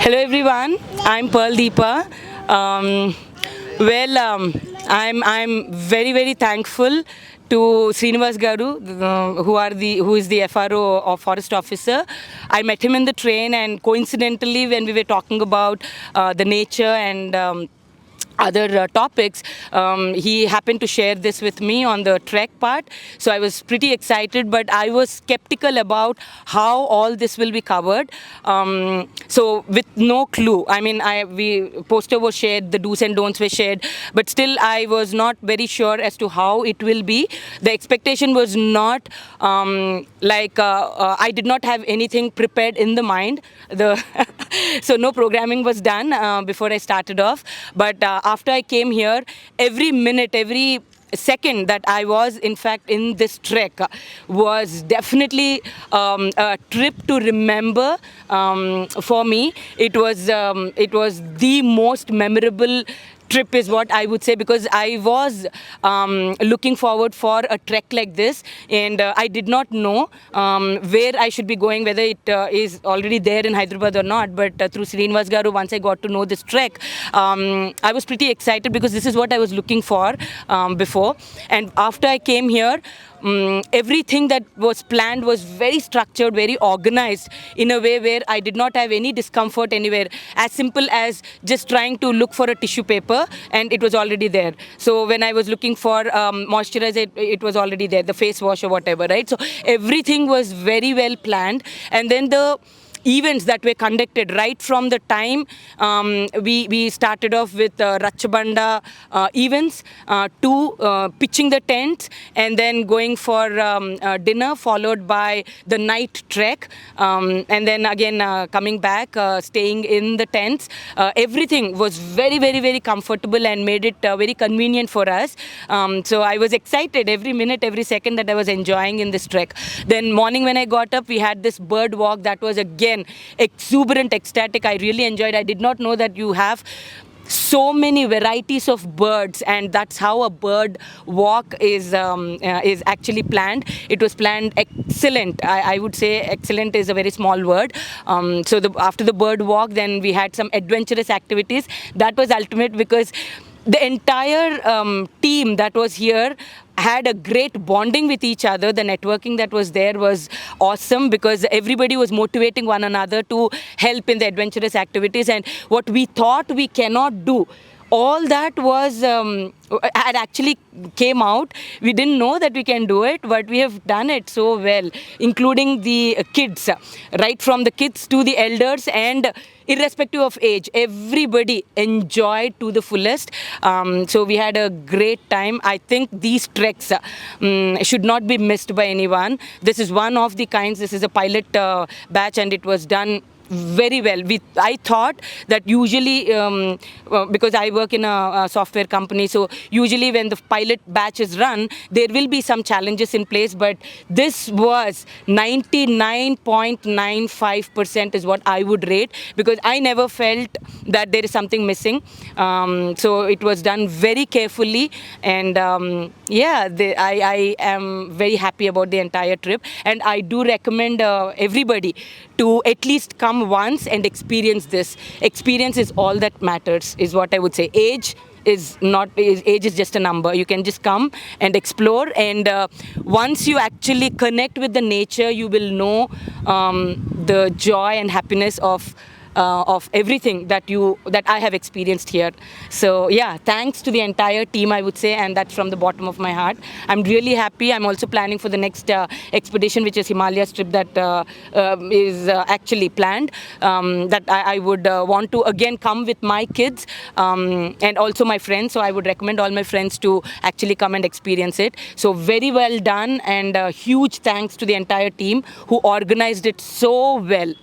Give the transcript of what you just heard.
Hello everyone, I'm Pearl Deepa. Um, I'm very thankful to Srinivas Garu, who is the FRO or forest officer. I met him in the train, and coincidentally, when we were talking about the nature and other topics, he happened to share this with me on the trek part. So I was pretty excited, but I was skeptical about how all this will be covered. So with no clue, I mean, poster was shared, the do's and don'ts were shared, but still I was not very sure as to how it will be. The expectation was not I did not have anything prepared in the mind. So no programming was done before I started off, but after I came here, every minute, every second that I was in fact in this trek was definitely a trip to remember for me. It was the most memorable trip is what I would say, because I was looking forward for a trek like this, and I did not know where I should be going, whether it is already there in Hyderabad or not. But through Srinivas Garu, once I got to know this trek, I was pretty excited, because this is what I was looking for before. And after I came here, everything that was planned was very structured, very organized, in a way where I did not have any discomfort anywhere. As simple as just trying to look for a tissue paper, and it was already there. So when I was looking for moisturizer, it was already there, the face wash or whatever, right? So everything was very well planned. And then the events that were conducted right from the time we started off with Ratchabanda events to pitching the tent, and then going for dinner, followed by the night trek, and then again coming back, staying in the tents. Everything was very comfortable and made it very convenient for us. So I was excited every minute, every second that I was enjoying in this trek. Then morning when I got up, we had this bird walk that was again exuberant, ecstatic. I really enjoyed. I did not know that you have so many varieties of birds, and that's how a bird walk is actually planned. It was planned excellent. I would say excellent is a very small word. So after the bird walk, then we had some adventurous activities. That was ultimate, because the entire team that was here had a great bonding with each other. The networking that was there was awesome, because everybody was motivating one another to help in the adventurous activities. And what we thought we cannot do, all that was had actually came out. We didn't know that we can do it, but we have done it so well, including the kids, right from the kids to the elders, and irrespective of age, everybody enjoyed to the fullest. So we had a great time. I think these treks should not be missed by anyone. This is one of the kinds. This is a pilot batch, and it was done very well. I thought that usually, because I work in a software company, so usually when the pilot batch is run, there will be some challenges in place, but this was 99.95% is what I would rate, because I never felt that there is something missing. So it was done very carefully, and I am very happy about the entire trip, and I do recommend everybody to at least come once and experience this. Experience is all that matters, is what I would say. Age is just a number. You can just come and explore, and once you actually connect with the nature, you will know the joy and happiness of everything that I have experienced here. So yeah, thanks to the entire team, I would say, and that's from the bottom of my heart. I'm really happy. I'm also planning for the next expedition, which is Himalayas trip, that is actually planned, that I would want to again come with my kids and also my friends. So I would recommend all my friends to actually come and experience it. So very well done, and huge thanks to the entire team who organized it so well.